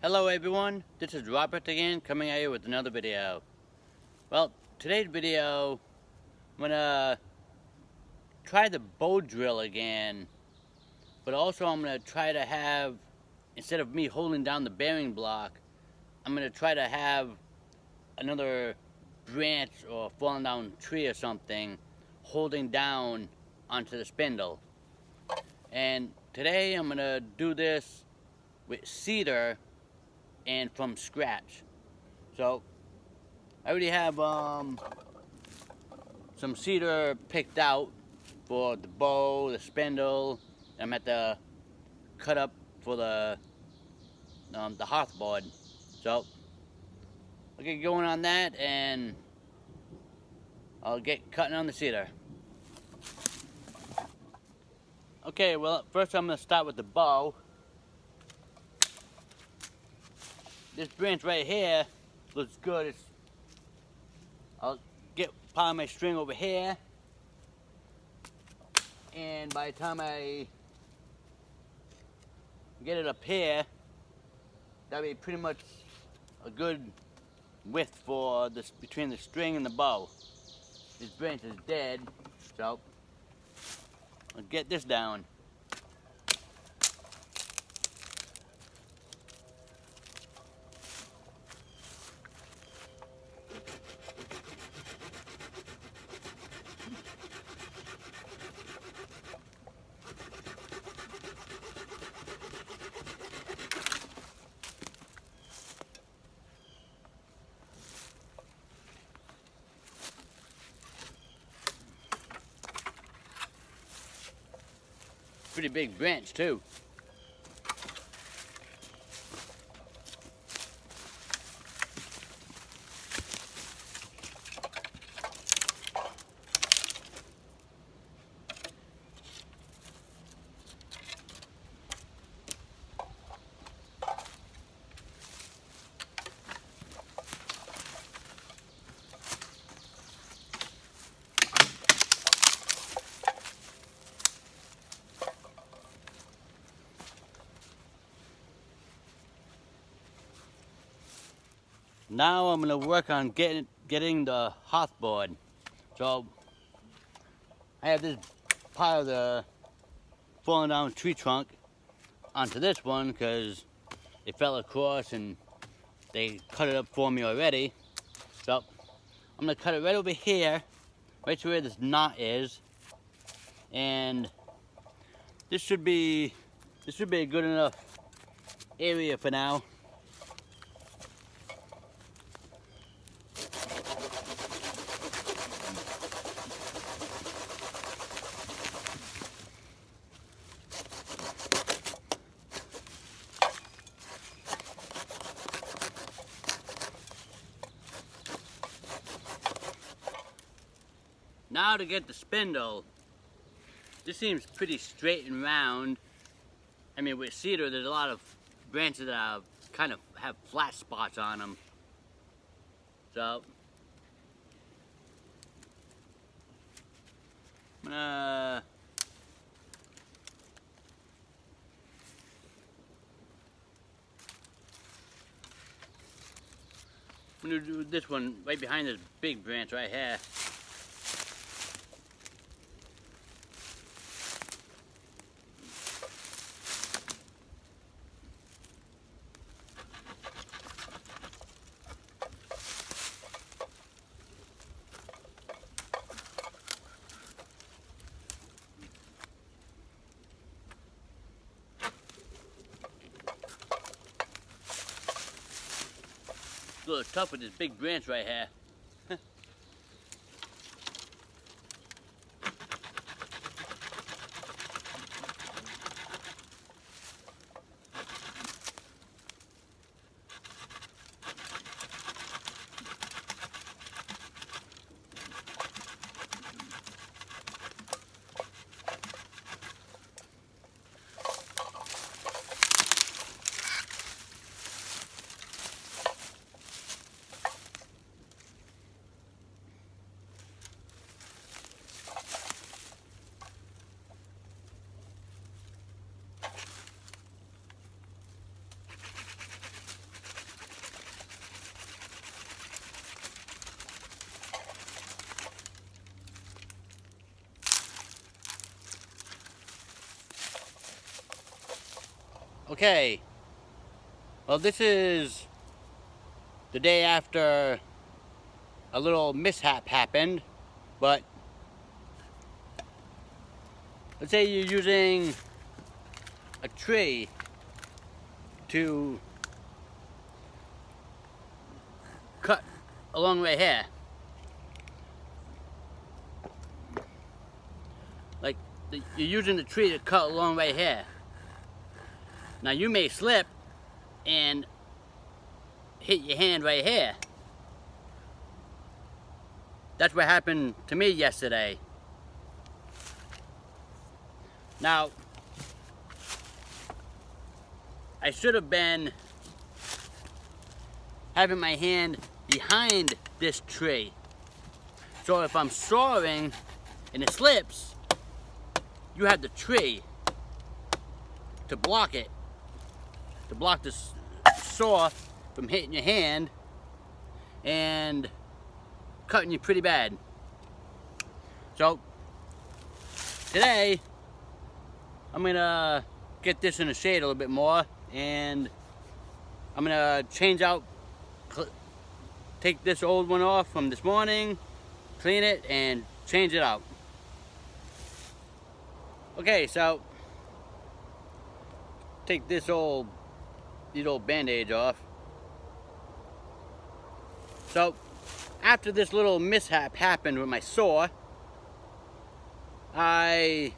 Hello everyone, this is Robert again, coming at you with another video. Well, today's video, I'm gonna try the bow drill again, but also I'm gonna try to have, instead of me holding down the bearing block, I'm gonna try to have another branch or falling down tree or something holding down onto the spindle. And today I'm gonna do this with cedar and from scratch. So I already have some cedar picked out for the bow, the spindle. I'm at the cut up for the hearthboard. So I'll get going on that and I'll get cutting on the cedar. Okay, well first I'm gonna start with the bow. This branch right here looks good. I'll get part of my string over here, and by the time I get it up here, that'll be pretty much a good width for this between the string and the bow. This branch is dead, so I'll get this down. Pretty big branch too. Now I'm gonna work on getting the hearthboard. So I have this part of the falling down tree trunk onto this one because it fell across and they cut it up for me already. So I'm gonna cut it right over here, right to where this knot is, and this should be a good enough area for now. Now to get the spindle. This seems pretty straight and round. I mean, with cedar, there's a lot of branches that are, kind of have flat spots on them. So I'm gonna do this one right behind this big branch right here. It's a little tough with this big branch right here. Okay, well, this is the day after a little mishap happened, but let's say you're using a tree to cut along right here. Like, you're using the tree to cut along right here. Now you may slip and hit your hand right here. That's what happened to me yesterday. Now, I should have been having my hand behind this tree. So if I'm sawing and it slips, you have the tree to block it, to block the saw from hitting your hand and cutting you pretty bad. So today I'm gonna get this in the shade a little bit more, and I'm gonna change out, take this old one off from this morning, clean it and change it out. Okay, so take these old band-aids off. So after this little mishap happened with my saw, I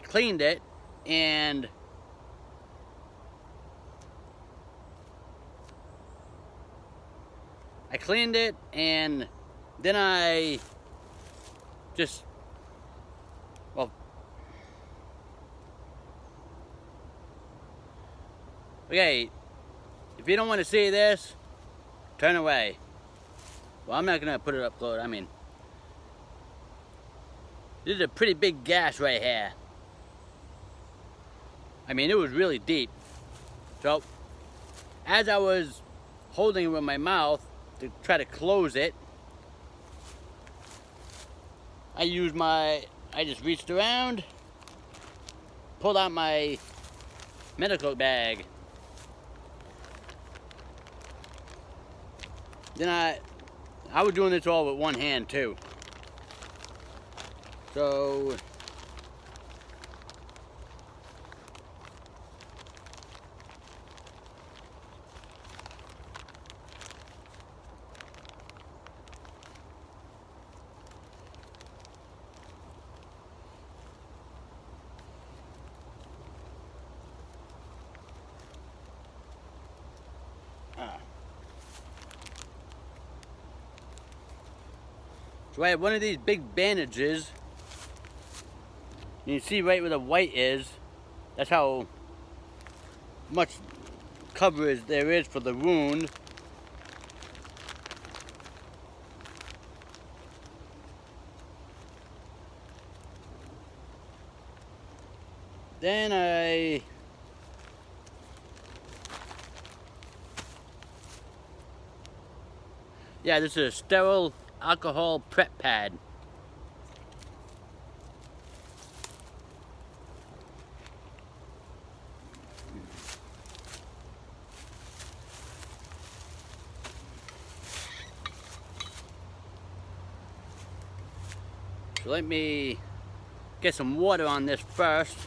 cleaned it, and then I just, well, okay, if you don't want to see this, turn away. Well, I'm not gonna put it up close. I mean, this is a pretty big gash right here. I mean, it was really deep. So, as I was holding it with my mouth to try to close it, I just reached around, pulled out my medical bag. Then I was doing this all with one hand too. So I have one of these big bandages. You can see right where the white is. That's how much coverage there is for the wound. Then yeah, this is a sterile alcohol prep pad. So let me get some water on this first.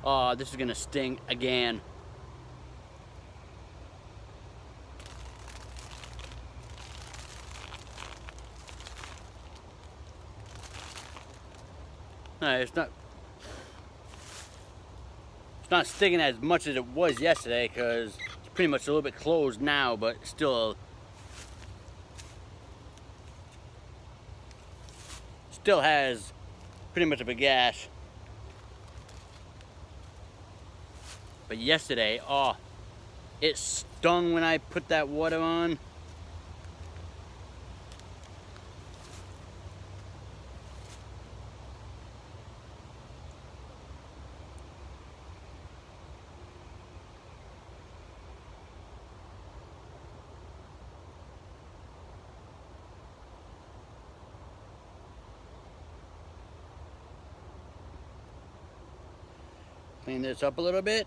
Oh, this is gonna sting again. No, it's not stinging as much as it was yesterday, because it's pretty much a little bit closed now, but still has pretty much of a gash. But yesterday, oh, it stung when I put that water on. Clean this up a little bit.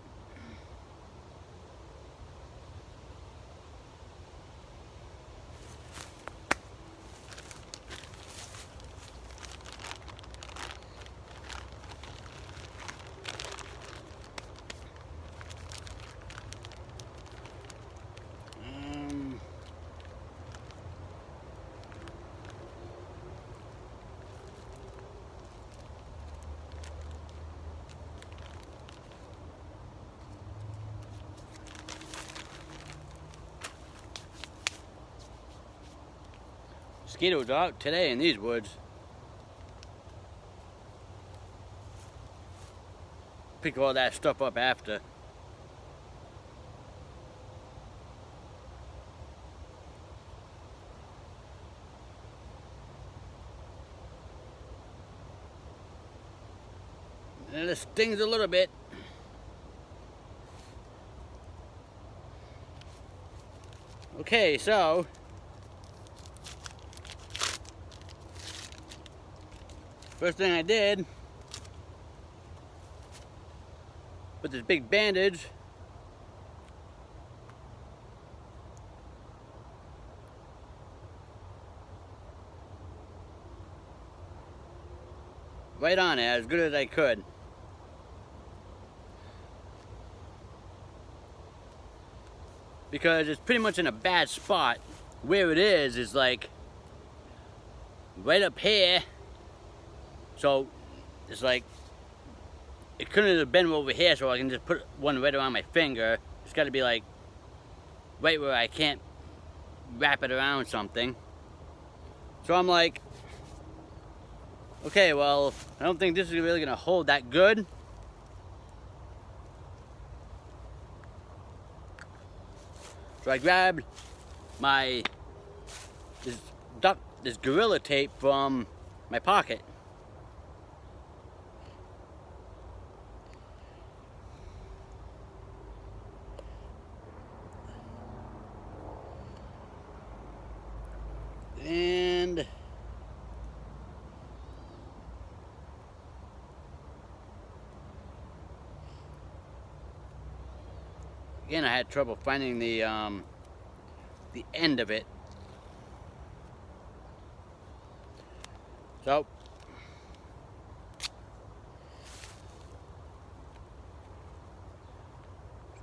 Mosquitoes are out today in these woods. Pick all that stuff up after. And it stings a little bit. Okay, so first thing I did, put this big bandage right on it as good as I could. Because it's pretty much in a bad spot. Where it is like right up here. So it's like, it couldn't have been over here, so I can just put one right around my finger. It's got to be like right where I can't wrap it around something. So I'm like, okay, well, I don't think this is really going to hold that good. So I grabbed this Gorilla Tape from my pocket. And again, I had trouble finding the end of it. So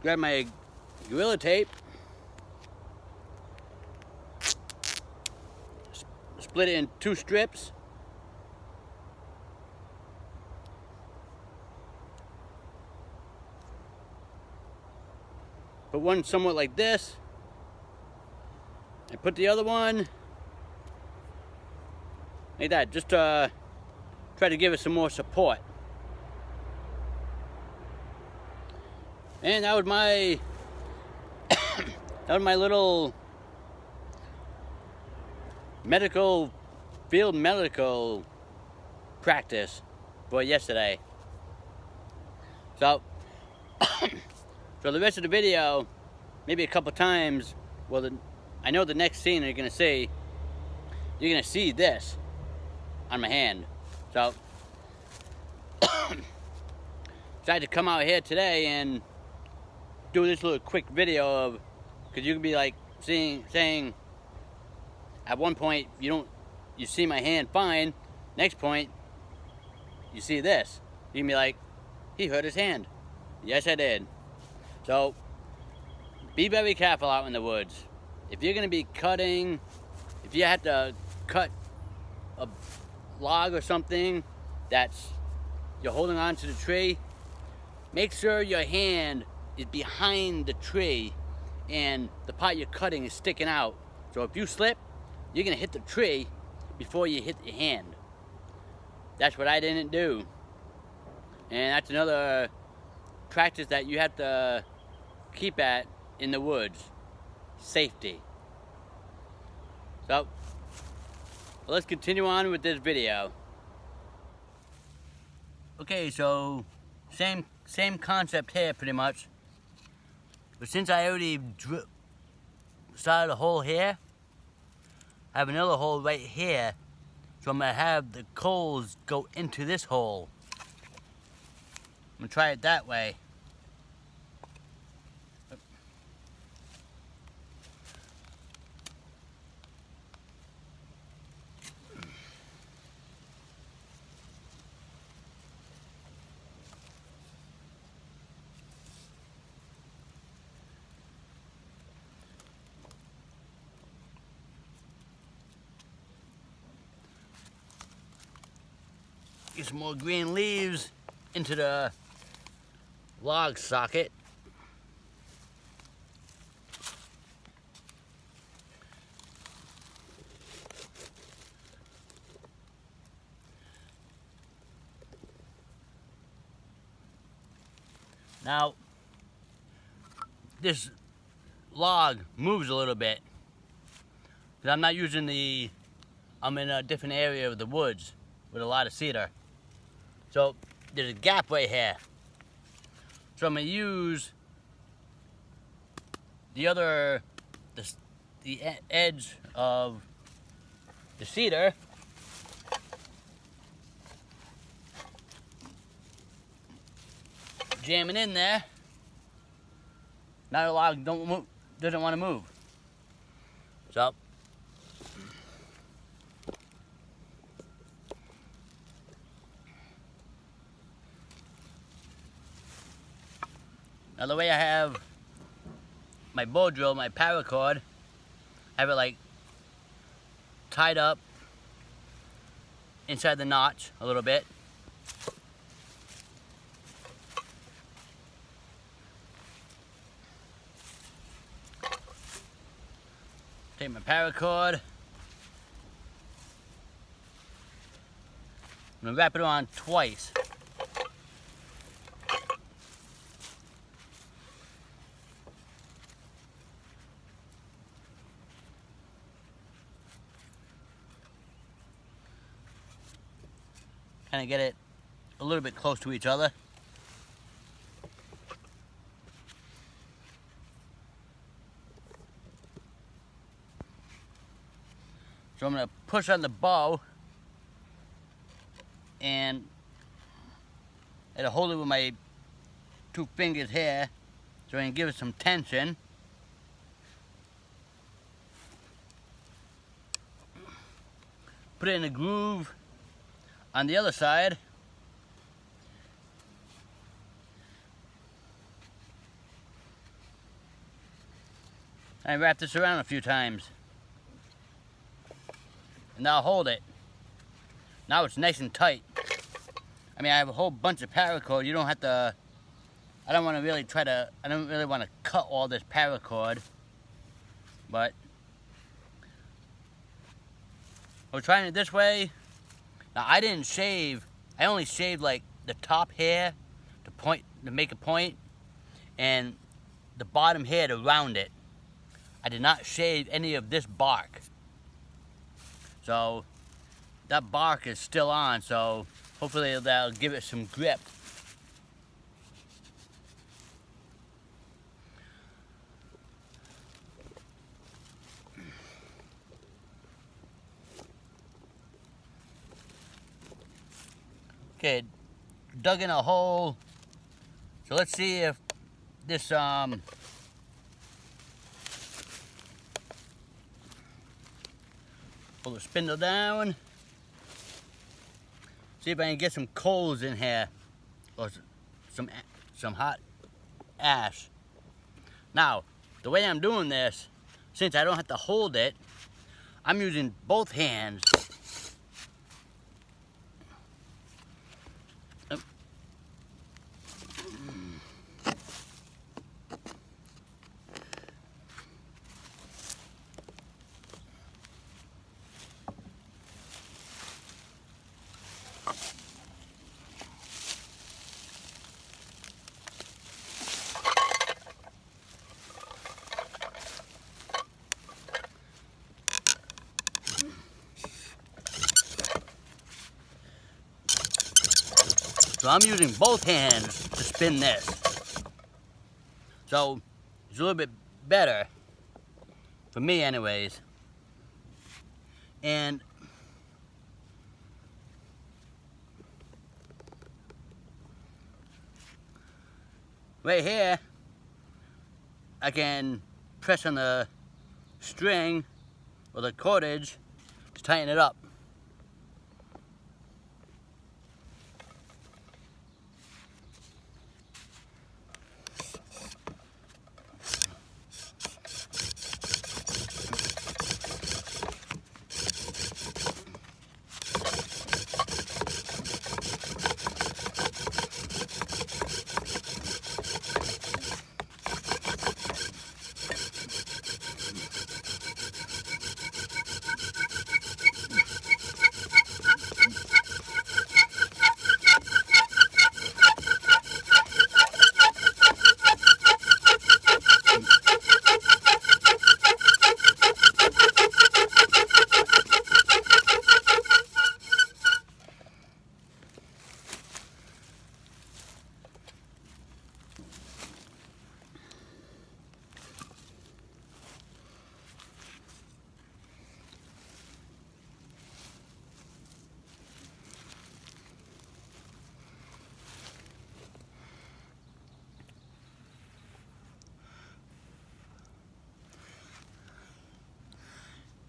grab my Gorilla Tape, split it in 2 strips, put one somewhat like this, and put the other one like that, just to try to give it some more support. And that was my little field medical practice for yesterday. So so the rest of the video, maybe a couple times, well, I know the next scene you're gonna see this on my hand. So decided to come out here today and do this little quick video of, because you could be like saying at one point you see my hand fine, next point you see this, you can be like, he hurt his hand. Yes, I did. So be very careful out in the woods. If you're going to be cutting, if you have to cut a log or something that's you're holding on to the tree, make sure your hand is behind the tree and the part you're cutting is sticking out. So if you slip, you're going to hit the tree before you hit your hand. That's what I didn't do. And that's another practice that you have to keep at in the woods. Safety. So let's continue on with this video. Okay, so same concept here pretty much. But since I already started a hole here, I have another hole right here. So I'm gonna have the coals go into this hole. I'm gonna try it that way. Get some more green leaves into the log socket. Now, this log moves a little bit, because I'm not using I'm in a different area of the woods with a lot of cedar. So there's a gap right here. So I'm gonna use the edge of the cedar jamming in there. Now the log doesn't want to move. So now the way I have my bow drill, my paracord, I have it like tied up inside the notch a little bit. Take my paracord. I'm gonna wrap it on twice. Kind of get it a little bit close to each other. So I'm going to push on the bow and I'll hold it with my 2 fingers here so I can give it some tension. Put it in a groove on the other side. I wrap this around a few times. And now hold it. Now it's nice and tight. I mean, I have a whole bunch of paracord. You don't have to, I don't really want to cut all this paracord. But we're trying it this way. Now I didn't shave, I only shaved like the top hair to make a point, and the bottom hair to round it. I did not shave any of this bark. So that bark is still on, so hopefully that'll give it some grip. Okay, dug in a hole. So let's see if this pull the spindle down. See if I can get some coals in here, or some hot ash. Now, the way I'm doing this, since I don't have to hold it, I'm using both hands. So I'm using both hands to spin this. So it's a little bit better, for me anyways. And right here, I can press on the string or the cordage to tighten it up.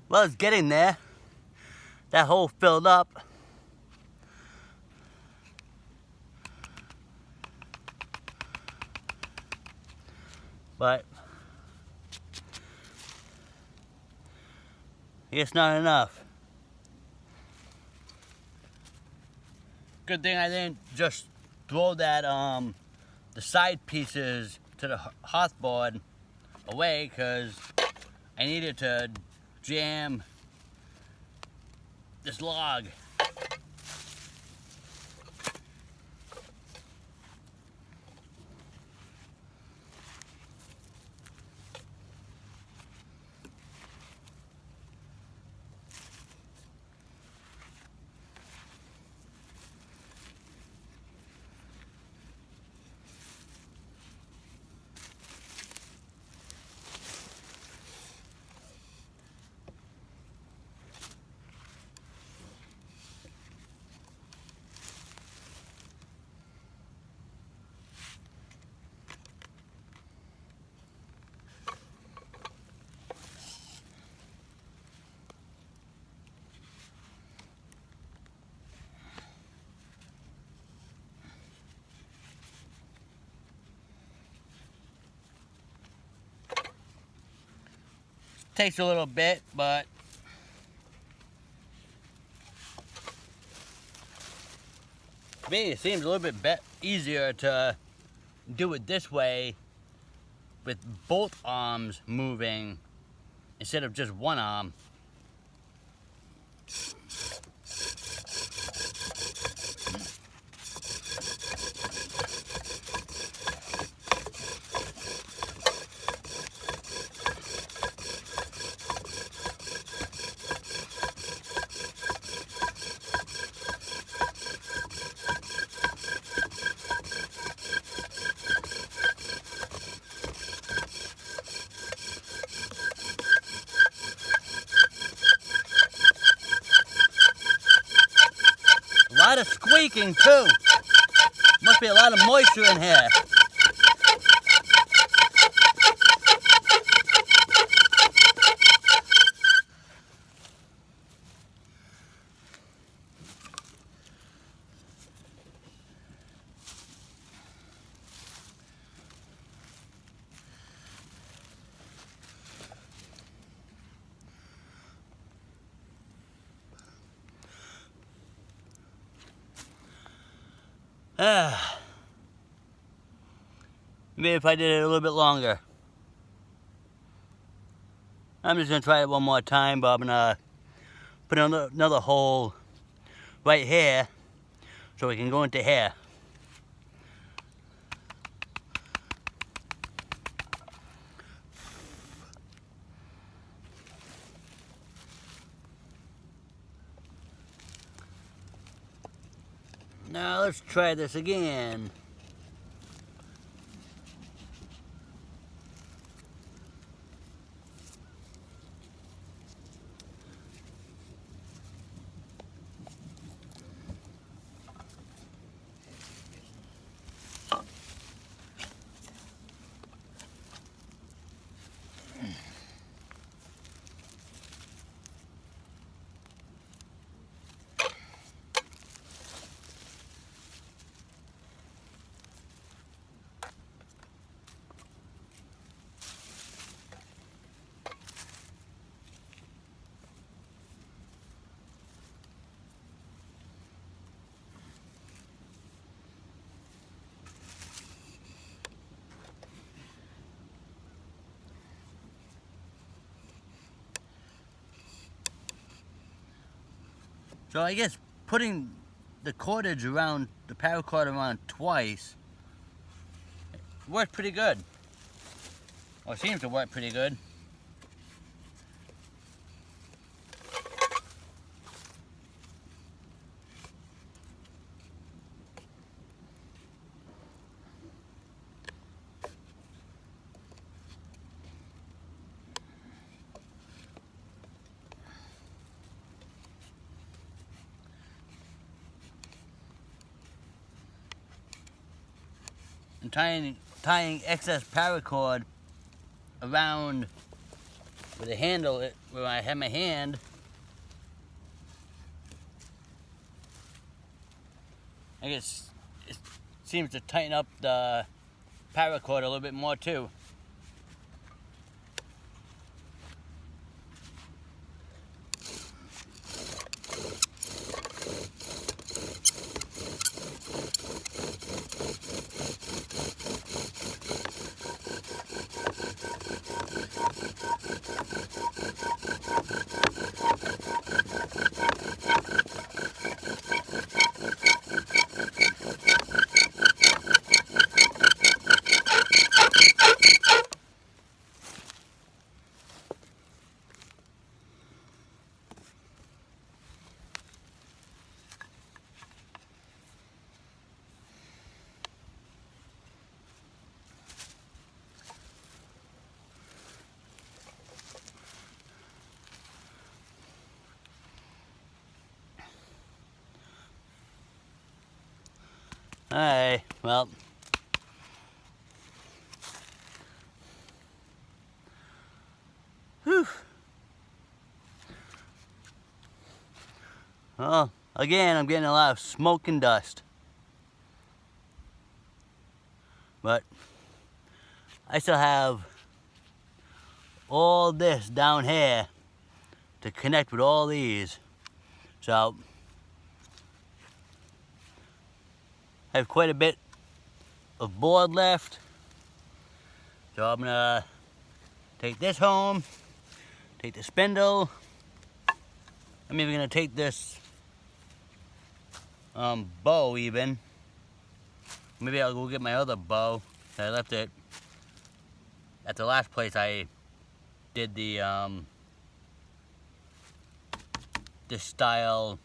Well, it's getting there. That hole filled up. But it's not enough. Good thing I didn't just throw that the side pieces to the hearthboard away, because I needed to jam this log. Takes a little bit, but to me it seems a little bit easier to do it this way with both arms moving instead of just one arm. A lot of squeaking too. Must be a lot of moisture in here. Maybe if I did it a little bit longer. I'm just gonna try it one more time, but I'm gonna put another hole right here so we can go into here. Now let's try this again. So I guess putting the cordage around, the paracord around twice, worked pretty good. Or seems to work pretty good. And tying excess paracord around with a handle where I have my hand, I guess it seems to tighten up the paracord a little bit more too. Alright, well, whew. Well, again, I'm getting a lot of smoke and dust. But I still have all this down here to connect with all these. So I have quite a bit of board left. So I'm gonna take this home, take the spindle. I'm even gonna take this bow even. Maybe I'll go get my other bow. I left it at the last place I did the this style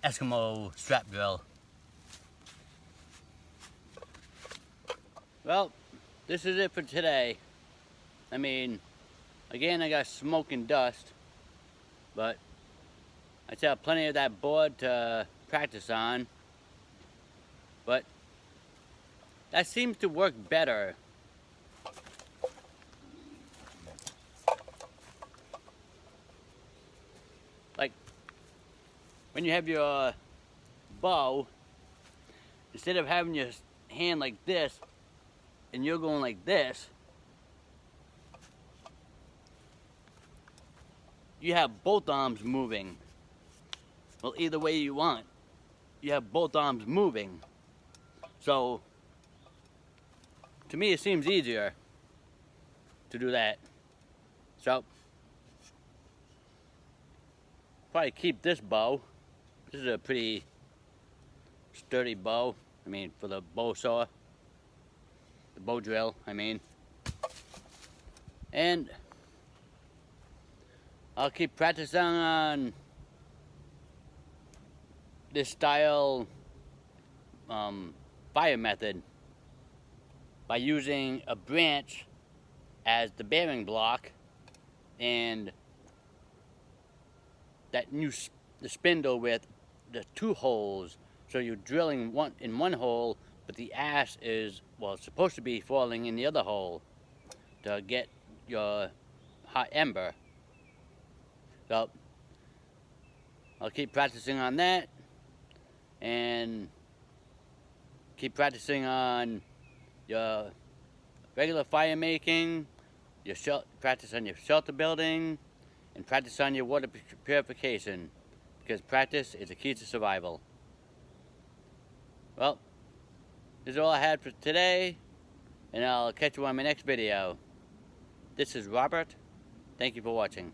Eskimo strap drill. Well, this is it for today. I mean, again, I got smoke and dust, but I still have plenty of that board to practice on. But that seems to work better. Like, when you have your bow, instead of having your hand like this, and you're going like this, you have both arms moving. Well, either way you want, you have both arms moving. So, to me it seems easier to do that. So, probably keep this bow. This is a pretty sturdy bow. I mean, for the bow saw. The bow drill, I mean. And I'll keep practicing on this style fire method by using a branch as the bearing block and the spindle with the 2 holes. So you're drilling one in one hole, but the ash is, well, it's supposed to be falling in the other hole to get your hot ember. So I'll keep practicing on that and keep practicing on your regular fire making, practice on your shelter building, and practice on your water purification, because practice is the key to survival. Well, this is all I had for today, and I'll catch you on my next video. This is Robert. Thank you for watching.